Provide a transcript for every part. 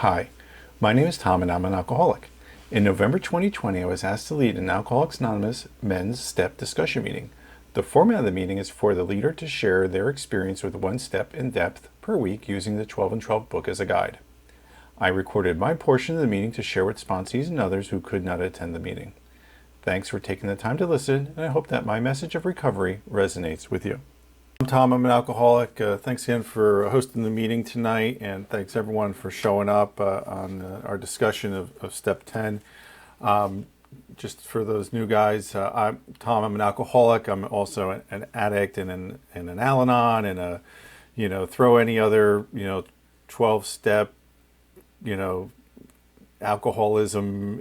Hi, my name is Tom and I'm an alcoholic. In November 2020, I was asked to lead an Alcoholics Anonymous men's step discussion meeting. The format of the meeting is for the leader to share their experience with one step in depth per week using the 12 and 12 book as a guide. I recorded my portion of the meeting to share with sponsees and others who could not attend the meeting. Thanks for taking the time to listen, and I hope that my message of recovery resonates with you. I'm Tom, I'm an alcoholic. Thanks again for hosting the meeting tonight, and thanks everyone for showing up on our discussion of Step 10. Just for those new guys, I'm Tom, I'm an alcoholic. I'm also an addict and an Al-Anon and throw any other, 12-step, alcoholism,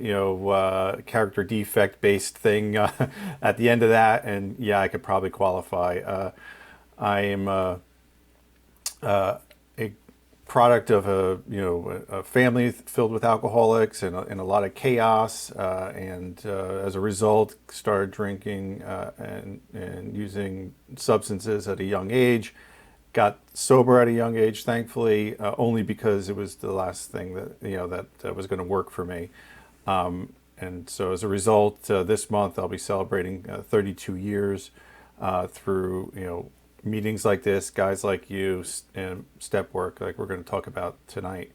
character defect based thing at the end of that, and yeah, I could probably qualify. I am a product of a family filled with alcoholics and a lot of chaos, and as a result, started drinking and using substances at a young age. Got sober at a young age, thankfully, only because it was the last thing that was going to work for me. And so, as a result, this month I'll be celebrating 32 years through meetings like this, guys like you, and step work like we're going to talk about tonight.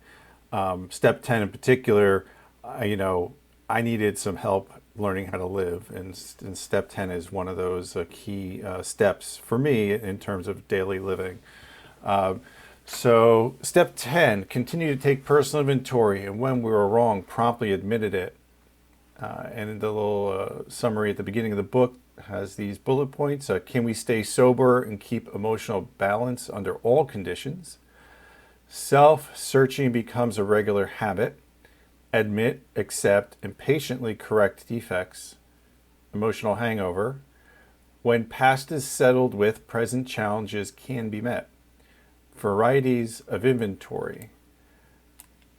Step 10 in particular, I needed some help learning how to live, and step 10 is one of those key steps for me in terms of daily living. So step 10, continue to take personal inventory, and when we were wrong, promptly admitted it. And the little summary at the beginning of the book has these bullet points. Can we stay sober and keep emotional balance under all conditions? Self-searching becomes a regular habit. Admit, accept, and patiently correct defects. Emotional hangover. When past is settled with, present challenges can be met. Varieties of inventory.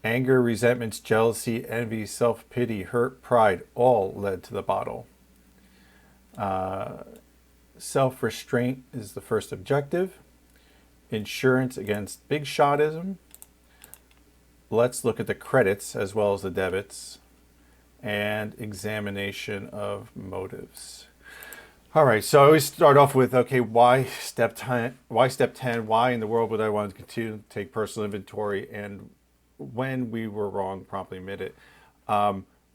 Anger, resentments, jealousy, envy, self-pity, hurt, pride, all led to the bottle. Self-restraint is the first objective. Insurance against big shotism. Let's look at the credits as well as the debits. And examination of motives. All right, so I always start off with, okay, why step 10? Why step 10? Why in the world would I want to continue to take personal inventory? And when we were wrong, promptly admit it.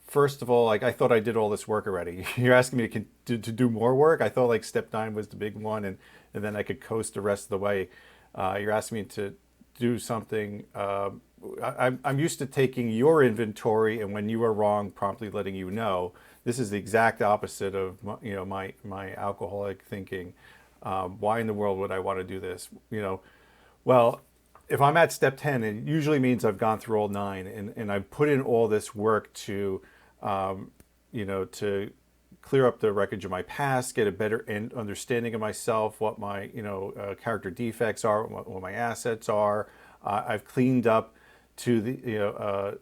First of all, I thought I did all this work already. You're asking me to do more work? I thought step 9 was the big one, and then I could coast the rest of the way. You're asking me to do something. I'm used to taking your inventory, and when you are wrong, promptly letting you know. This is the exact opposite of my alcoholic thinking. Why in the world would I want to do this? Well, if I'm at step 10, it usually means I've gone through all 9, and I've put in all this work to clear up the wreckage of my past, get a better understanding of myself, what my character defects are, what my assets are. I've cleaned up to the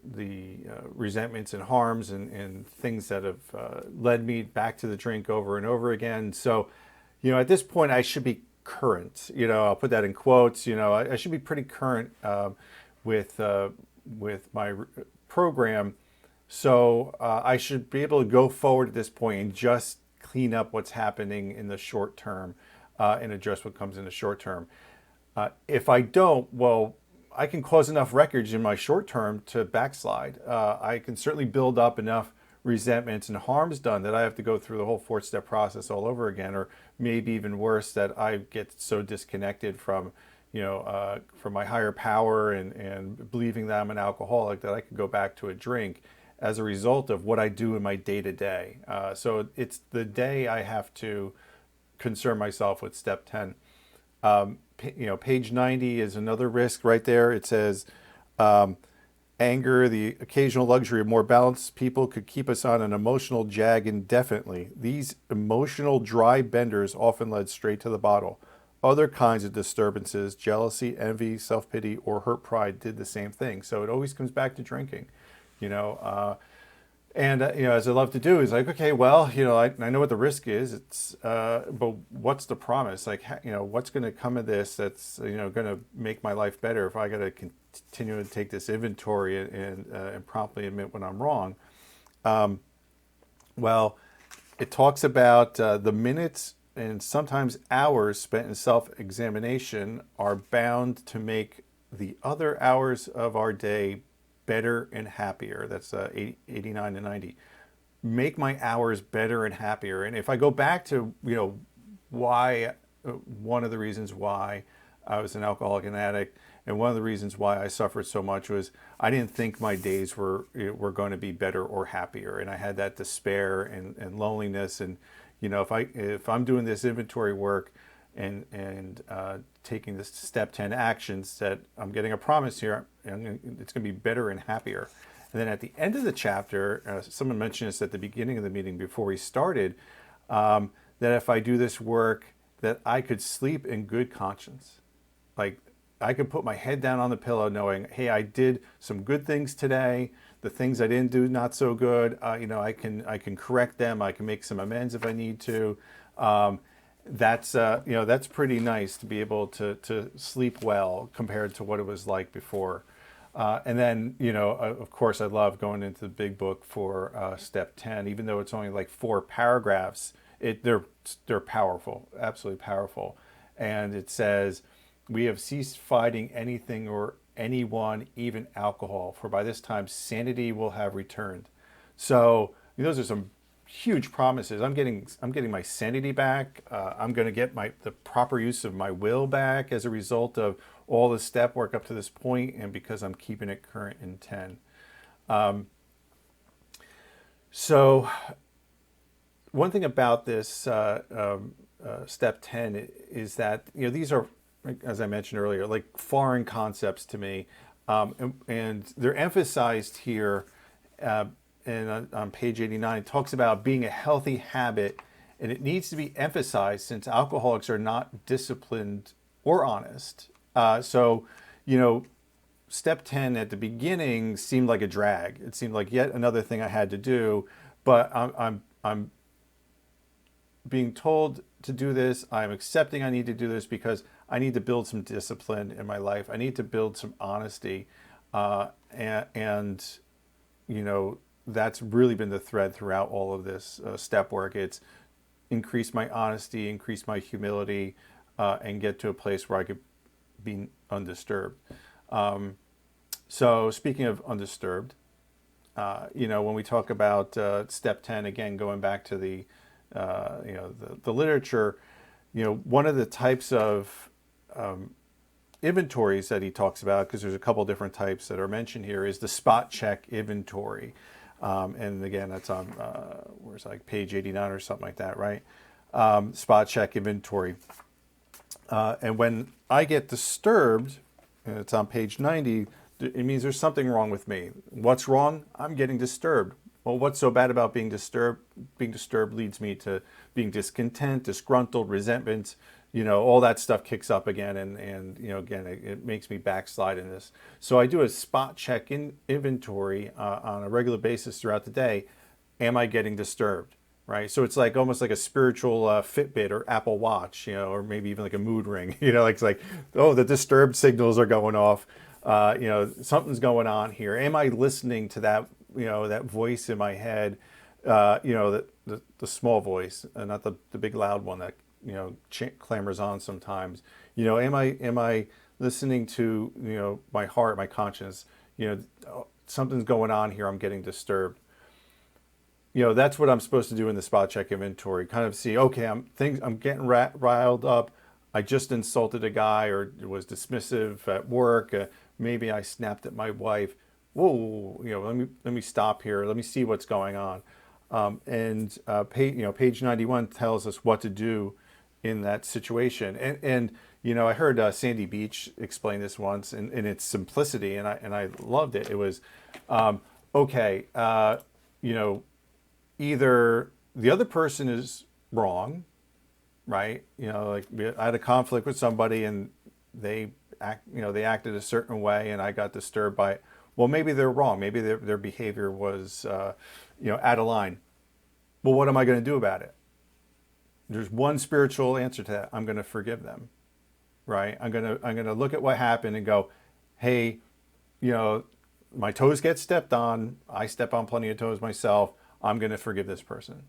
resentments and harms and things that have led me back to the drink over and over again. So, at this point, I should be current. I'll put that in quotes. I should be pretty current with my program. So I should be able to go forward at this point and just clean up what's happening in the short term and address what comes in the short term. If I don't, well, I can cause enough wreckage in my short term to backslide. I can certainly build up enough resentments and harms done that I have to go through the whole 4-step process all over again, or maybe even worse, that I get so disconnected from my higher power and believing that I'm an alcoholic that I could go back to a drink as a result of what I do in my day-to-day. So it's the day I have to concern myself with step 10. Page 90 is another risk right there. It says, anger, the occasional luxury of more balanced people, could keep us on an emotional jag indefinitely. These emotional dry benders often led straight to the bottle. Other kinds of disturbances, jealousy, envy, self-pity, or hurt pride, did the same thing. So it always comes back to drinking, as I love to do is okay, well, I know what the risk is. It's, but what's the promise? What's going to come of this that's, going to make my life better if I got to continue to take this inventory and promptly admit when I'm wrong. Well, it talks about the minutes and sometimes hours spent in self-examination are bound to make the other hours of our day better and happier. That's 89 to 90. Make my hours better and happier. And if I go back to, why, one of the reasons why I was an alcoholic and addict, and one of the reasons why I suffered so much was I didn't think my days were going to be better or happier, and I had that despair and loneliness. And if I'm doing this inventory work and taking this step 10 actions, that I'm getting a promise here, and it's going to be better and happier. And then at the end of the chapter, someone mentioned this at the beginning of the meeting before we started, that if I do this work, that I could sleep in good conscience. Like, I could put my head down on the pillow knowing, hey, I did some good things today. The things I didn't do, not so good. I can correct them. I can make some amends if I need to. That's pretty nice to be able to sleep well compared to what it was like before. And then, of course, I love going into the big book for step 10, even though it's only like 4 paragraphs. They're powerful, absolutely powerful. And it says, we have ceased fighting anything or anyone, even alcohol, for by this time sanity will have returned. So those are some huge promises. I'm getting my sanity back. I'm going to get the proper use of my will back as a result of all the step work up to this point, and because I'm keeping it current in 10. So one thing about this step 10 is that these are, as I mentioned earlier, like foreign concepts to me, and they're emphasized here. And on page 89, it talks about being a healthy habit, and it needs to be emphasized since alcoholics are not disciplined or honest. So, step 10 at the beginning seemed like a drag. It seemed like yet another thing I had to do, but I'm being told to do this. I'm accepting I need to do this because I need to build some discipline in my life. I need to build some honesty, and that's really been the thread throughout all of this step work. It's increase my honesty, increase my humility, and get to a place where I could be undisturbed. So speaking of undisturbed, when we talk about step 10, again, going back to the literature, one of the types of inventories that he talks about, because there's a couple different types that are mentioned here, is the spot check inventory. And again, that's on, where's like page 89 or something like that, right? Spot check inventory. And when I get disturbed, and it's on page 90, it means there's something wrong with me. What's wrong? I'm getting disturbed. Well, what's so bad about being disturbed? Being disturbed leads me to being discontent, disgruntled, resentment. All that stuff kicks up again, and again, it makes me backslide in this. So I do a spot check inventory on a regular basis throughout the day. Am I getting disturbed? Right. So it's like almost like a spiritual Fitbit or Apple Watch, or maybe even like a mood ring. It's like, oh, the disturbed signals are going off. Something's going on here. Am I listening to that? That voice in my head. The small voice, and not the big loud one that clamors on sometimes. Am I listening to my heart, my conscience? Something's going on here. I'm getting disturbed. That's what I'm supposed to do in the spot check inventory. Kind of see, okay, I'm getting riled up. I just insulted a guy or was dismissive at work. Maybe I snapped at my wife. Whoa, let me stop here. Let me see what's going on. Page 91 tells us what to do in that situation. And I heard Sandy Beach explain this once in its simplicity, and I loved it. It was, either the other person is wrong, right? Like I had a conflict with somebody and they acted a certain way and I got disturbed by it. Well, maybe they're wrong. Maybe their behavior was, out of line. Well, what am I going to do about it? There's one spiritual answer to that. I'm going to forgive them, right? I'm going to look at what happened and go, hey, you know, my toes get stepped on. I step on plenty of toes myself. I'm going to forgive this person.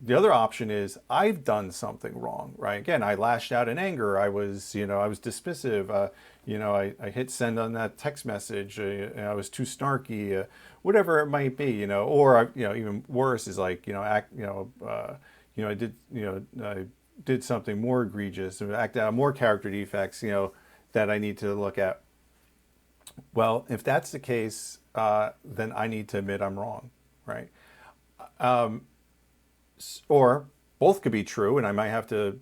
The other option is I've done something wrong, right? Again, I lashed out in anger. I was dismissive. I hit send on that text message. I was too snarky, whatever it might be, or even worse is like, I did something more egregious, or act out more character defects, that I need to look at. Well, if that's the case, then I need to admit I'm wrong, right? Or both could be true, and I might have to,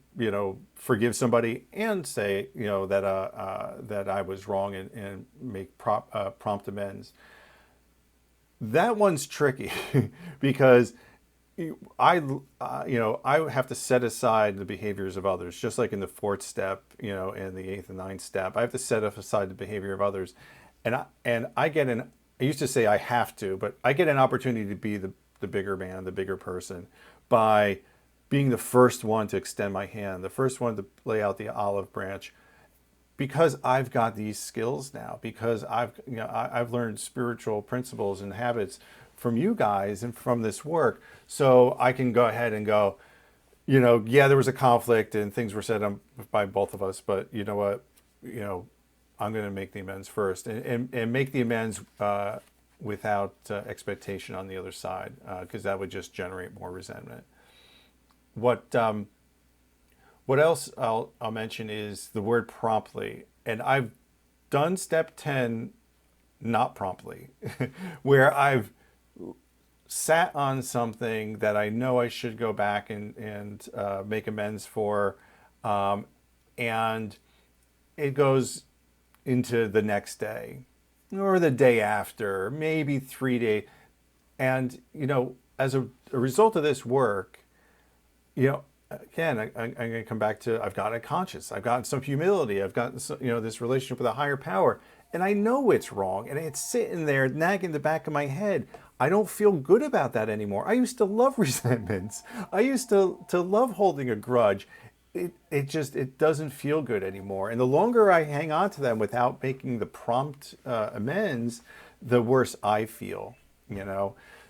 forgive somebody and say, that I was wrong, and make prompt amends. That one's tricky because I have to set aside the behaviors of others, just like in the fourth step, and the eighth and ninth step. I have to set aside the behavior of others, and I get an. I used to say I have to, but I get an opportunity to be the bigger man, the bigger person, by being the first one to extend my hand, the first one to lay out the olive branch, because I've got these skills now, because I've learned spiritual principles and habits from you guys and from this work, so I can go ahead and go, yeah, there was a conflict and things were said by both of us, but you know what, I'm going to make the amends first, and make the amends without expectation on the other side, because that would just generate more resentment. What what else I'll mention is the word promptly, and I've done step 10 not promptly, where I've sat on something that I know I should go back and make amends for, and it goes into the next day or the day after, maybe 3 days. And, as a result of this work, again, I'm going to come back to I've gotten a conscience, I've gotten some humility, I've gotten some, this relationship with a higher power. And I know it's wrong, and it's sitting there nagging the back of my head. I don't feel good about that anymore. I used to love resentments. I used to love holding a grudge. It doesn't feel good anymore. And the longer I hang on to them without making the prompt amends, the worse I feel.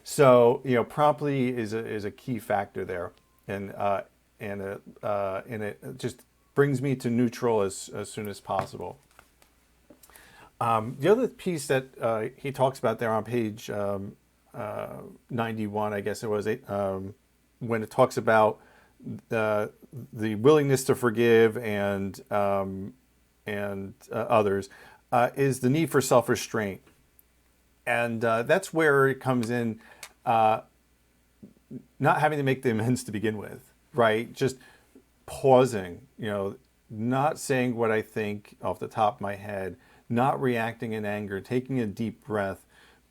So promptly is a key factor there, and it just brings me to neutral as soon as possible. The other piece that he talks about there on page 91, I guess it was, when it talks about the willingness to forgive and others, is the need for self-restraint. And that's where it comes in, not having to make the amends to begin with, right? Just pausing, not saying what I think off the top of my head, not reacting in anger, taking a deep breath,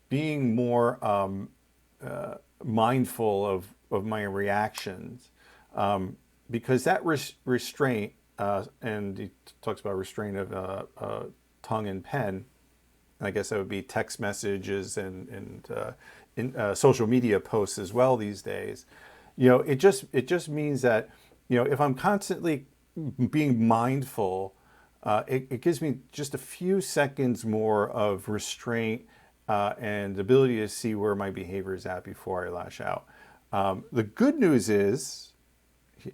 being more mindful of my reactions, because that restraint, and he talks about restraint of tongue and pen. I guess that would be text messages and in social media posts as well these days. It just means that if I'm constantly being mindful, it gives me just a few seconds more of restraint and ability to see where my behavior is at before I lash out. The good news is,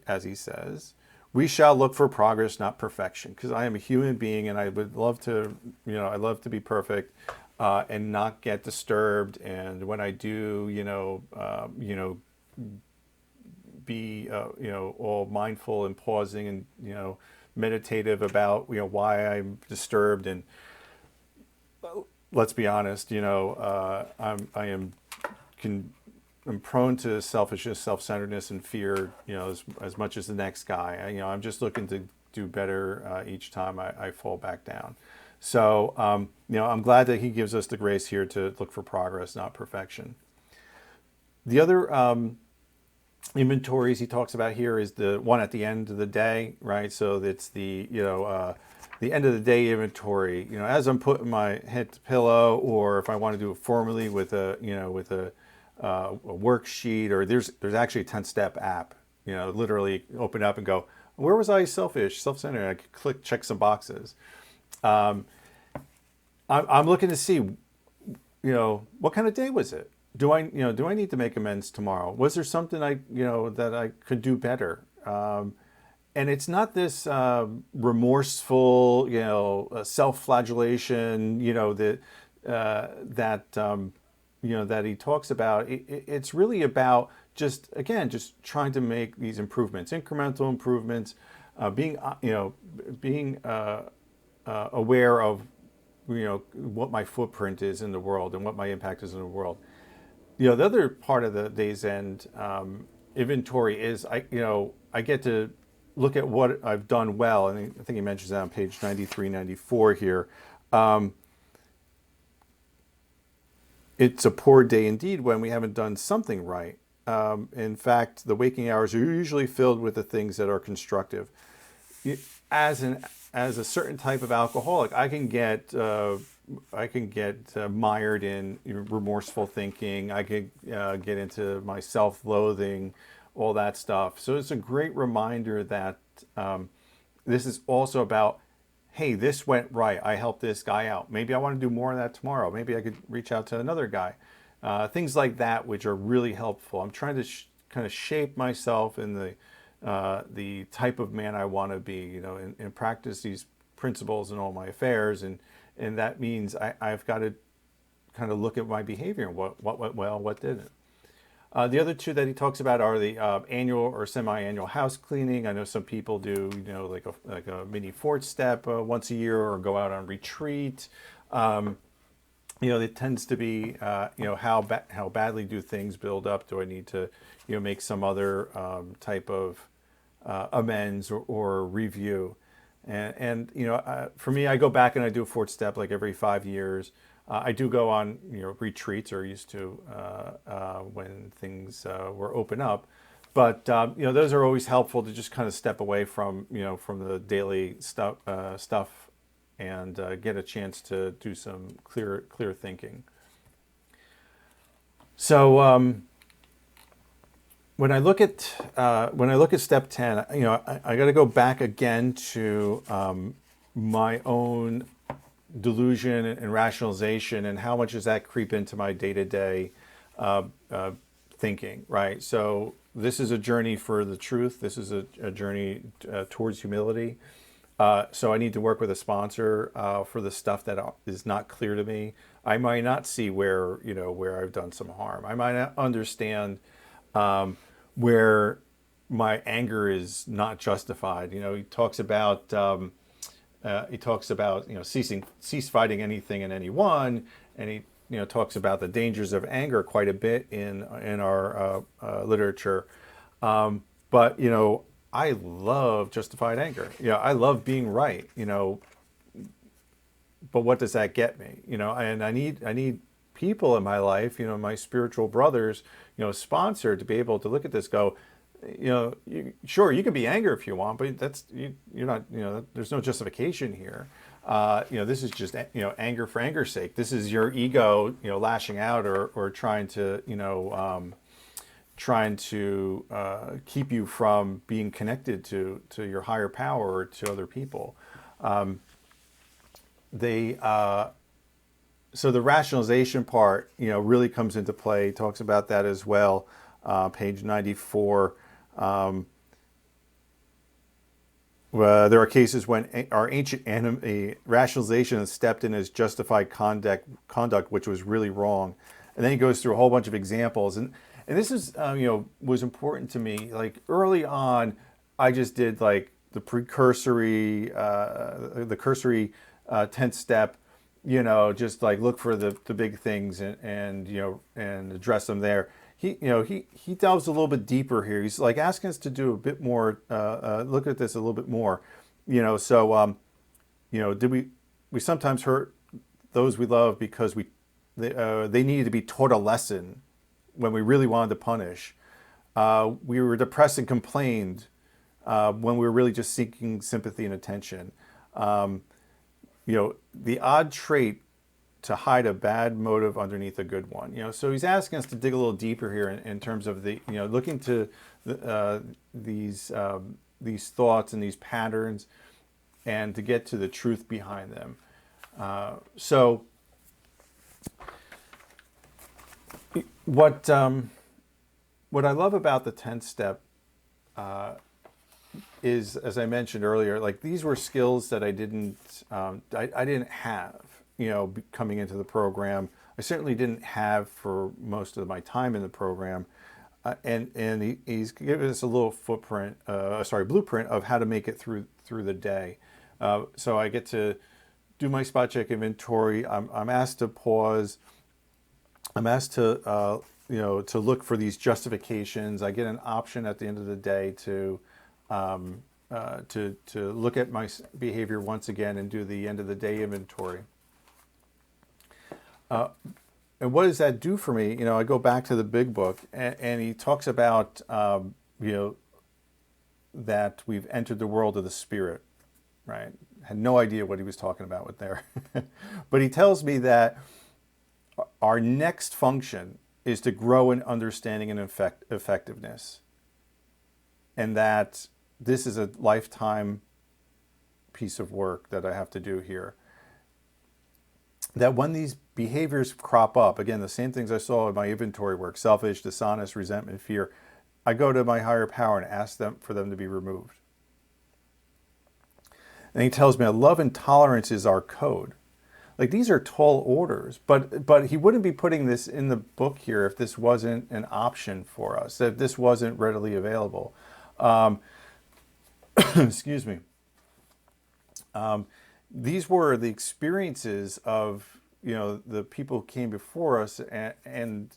as he says, we shall look for progress, not perfection, because I am a human being and I would love to, I love to be perfect and not get disturbed. And when I do, be, all mindful and pausing and, meditative about, why I'm disturbed. And let's be honest, I'm prone to selfishness, self-centeredness, and fear, as much as the next guy. I'm just looking to do better each time I fall back down. So, I'm glad that he gives us the grace here to look for progress, not perfection. The other inventories he talks about here is the one at the end of the day, right? So it's the end of the day inventory. As I'm putting my head to pillow, or if I want to do it formally with a worksheet, or there's actually a 10-step app. Literally open up and go, where was I selfish, self-centered? I could check some boxes. I'm looking to see, what kind of day was it? Do I need to make amends tomorrow? Was there something that I could do better? And it's not this remorseful, self-flagellation, that he talks about. It's really about just trying to make these improvements, incremental improvements, being aware of, what my footprint is in the world and what my impact is in the world. The other part of the day's end inventory is I get to look at what I've done well, and I think he mentions that on page 93, 94 here. Um, it's a poor day indeed when we haven't done something right. In fact, the waking hours are usually filled with the things that are constructive. As an as a certain type of alcoholic, I can get mired in remorseful thinking. I could get into my self-loathing, all that stuff. So it's a great reminder that this is also about, hey, this went right. I helped this guy out. Maybe I want to do more of that tomorrow. Maybe I could reach out to another guy. Things like that, which are really helpful. I'm trying to kind of shape myself in the type of man I want to be, and practice these principles in all my affairs. And that means I've got to kind of look at my behavior and what went well, what didn't. The other two that he talks about are the annual or semi-annual house cleaning. I know some people do, like a mini fort step once a year, or go out on retreat. It tends to be, how badly do things build up? Do I need to, make some other type of amends or review? And for me, I go back and I do a fort step like every 5 years. I do go on retreats, or used to when things were open up, but those are always helpful to just kind of step away from the daily stuff and get a chance to do some clear thinking. So when I look at step 10, I got to go back again to my own delusion and rationalization, and how much does that creep into my day-to-day thinking, right? So this is a journey for the truth. This is a journey towards humility. So I need to work with a sponsor for the stuff that is not clear to me. I might not see where I've done some harm. I might not understand where my anger is not justified. He talks about cease fighting anything and anyone, and he talks about the dangers of anger quite a bit in our literature. But I love justified anger. I love being right. But what does that get me? And I need people in my life, my spiritual brothers, sponsor, to be able to look at this, go, sure, you can be angry if you want, but you're not, there's no justification here. This is just, anger for anger's sake. This is your ego, lashing out, or trying to keep you from being connected to your higher power or to other people. They So the rationalization part, really comes into play. He talks about that as well, page 94. There are cases when our ancient rationalization has stepped in as justified conduct, which was really wrong. And then he goes through a whole bunch of examples. And this is, was important to me. Like early on, I just did like the cursory 10th step, just like look for the big things and address them there. He delves a little bit deeper here. He's like asking us to do a bit more, look at this a little bit more, So, did we sometimes hurt those we love because they needed to be taught a lesson when we really wanted to punish. We were depressed and complained when we were really just seeking sympathy and attention. The odd trait to hide a bad motive underneath a good one. So he's asking us to dig a little deeper here in terms of looking to these thoughts and these patterns, and to get to the truth behind them. So what what I love about the 10th step is, as I mentioned earlier, like these were skills that I didn't have, coming into the program. I certainly didn't have for most of my time in the program. And he's given us a little blueprint of how to make it through the day. So I get to do my spot check inventory. I'm asked to pause. I'm asked to to look for these justifications. I get an option at the end of the day to look at my behavior once again and do the end of the day inventory. And what does that do for me? I go back to the big book, and he talks about that we've entered the world of the spirit, right? Had no idea what he was talking about with there, but he tells me that our next function is to grow in understanding and effectiveness, and that this is a lifetime piece of work that I have to do here. That when these behaviors crop up, again, the same things I saw in my inventory work, selfish, dishonest, resentment, fear, I go to my higher power and ask them for them to be removed. And he tells me love and tolerance is our code. Like, these are tall orders, but he wouldn't be putting this in the book here if this wasn't an option for us, if this wasn't readily available. Excuse me. These were the experiences of the people who came before us, and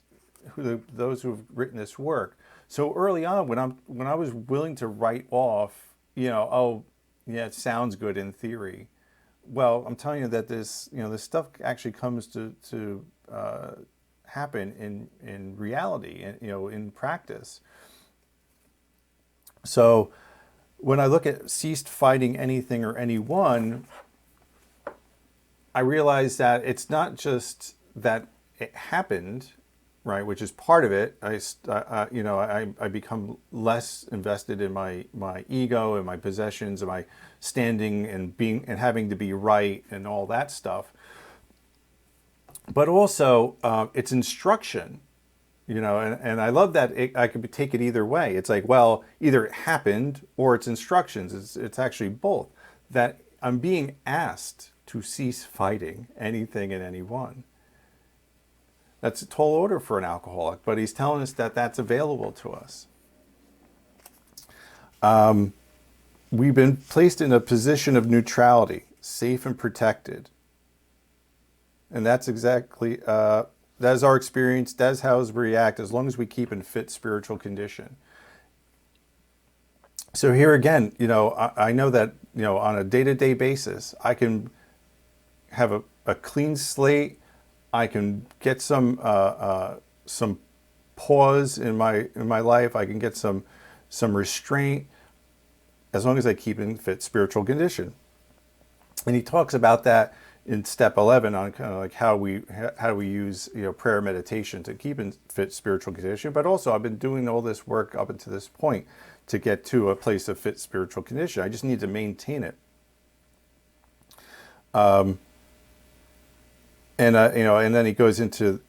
those who have written this work. So early on, when I was willing to write off, oh yeah, it sounds good in theory. Well, I'm telling you that this stuff actually comes to happen in reality, and in practice. So when I look at ceased fighting anything or anyone, I realize that it's not just that it happened, right, which is part of it. I become less invested in my ego and my possessions and my standing and having to be right and all that stuff. But also, it's instruction, and I love that I could take it either way. It's like, well, either it happened or it's instructions. It's actually both. That I'm being asked to cease fighting anything and anyone. That's a tall order for an alcoholic, but he's telling us that that's available to us. We've been placed in a position of neutrality, safe and protected. And that's exactly, that's our experience, that's how we react, as long as we keep in fit spiritual condition. So here again, I know that, on a day-to-day basis, I can have a clean slate. I can get some pause in my life. I can get some restraint, as long as I keep in fit spiritual condition. And he talks about that in step 11 on kind of like how we use prayer meditation to keep in fit spiritual condition. But also, I've been doing all this work up until this point to get to a place of fit spiritual condition. I just need to maintain it. And then he goes into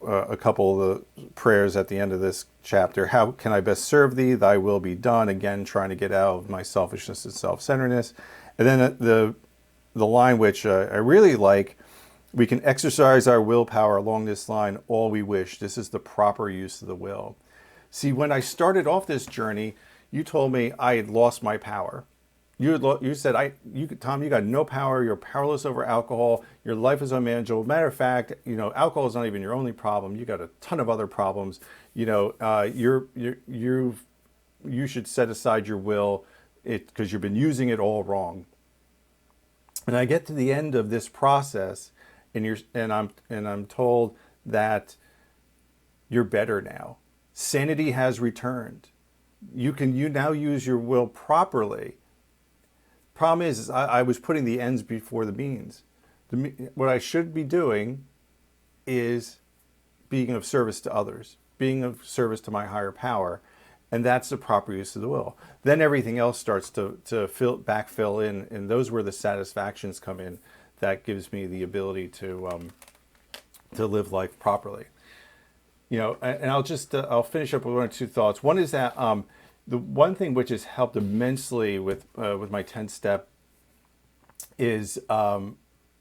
a couple of the prayers at the end of this chapter. How can I best serve thee? Thy will be done. Again, trying to get out of my selfishness and self-centeredness. And then the line which I really like: we can exercise our willpower along this line all we wish. This is the proper use of the will. See, when I started off this journey, you told me I had lost my power. You said, Tom, you got no power. You're powerless over alcohol. Your life is unmanageable. Matter of fact, alcohol is not even your only problem. You got a ton of other problems. You should set aside your will, because you've been using it all wrong. And I get to the end of this process, and I'm told that you're better now. Sanity has returned. You now use your will properly. Problem is I was putting the ends before the means. What I should be doing is being of service to others, being of service to my higher power, and that's the proper use of the will. Then everything else starts to backfill in, and those where the satisfactions come in that gives me the ability to live life properly. And I'll finish up with one or two thoughts. One is that the one thing which has helped immensely with my 10 step is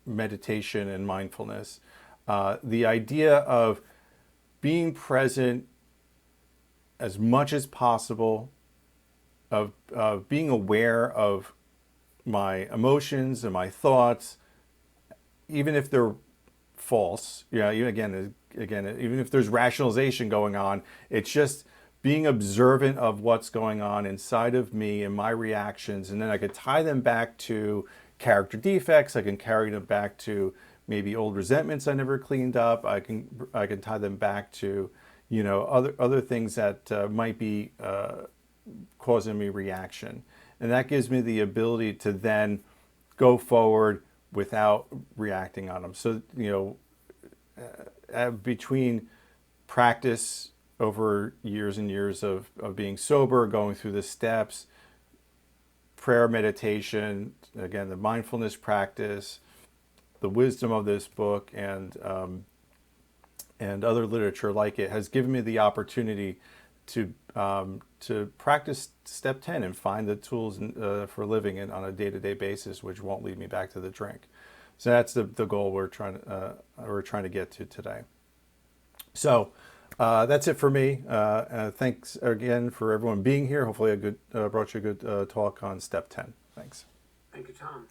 meditation and mindfulness. The idea of being present as much as possible, of being aware of my emotions and my thoughts, even if they're false. Again, even if there's rationalization going on, it's just being observant of what's going on inside of me and my reactions, and then I could tie them back to character defects. I can carry them back to maybe old resentments I never cleaned up. I can tie them back to other things that might be causing me reaction, and that gives me the ability to then go forward without reacting on them. So between practice over years and years of being sober, going through the steps, prayer, meditation, again, the mindfulness practice, the wisdom of this book, and other literature like it, has given me the opportunity to practice step 10 and find the tools for living it on a day-to-day basis, which won't lead me back to the drink. So that's the goal we're trying to get to today. So that's it for me. Thanks again for everyone being here. Hopefully I brought you a good talk on step 10. Thanks. Thank you, Tom.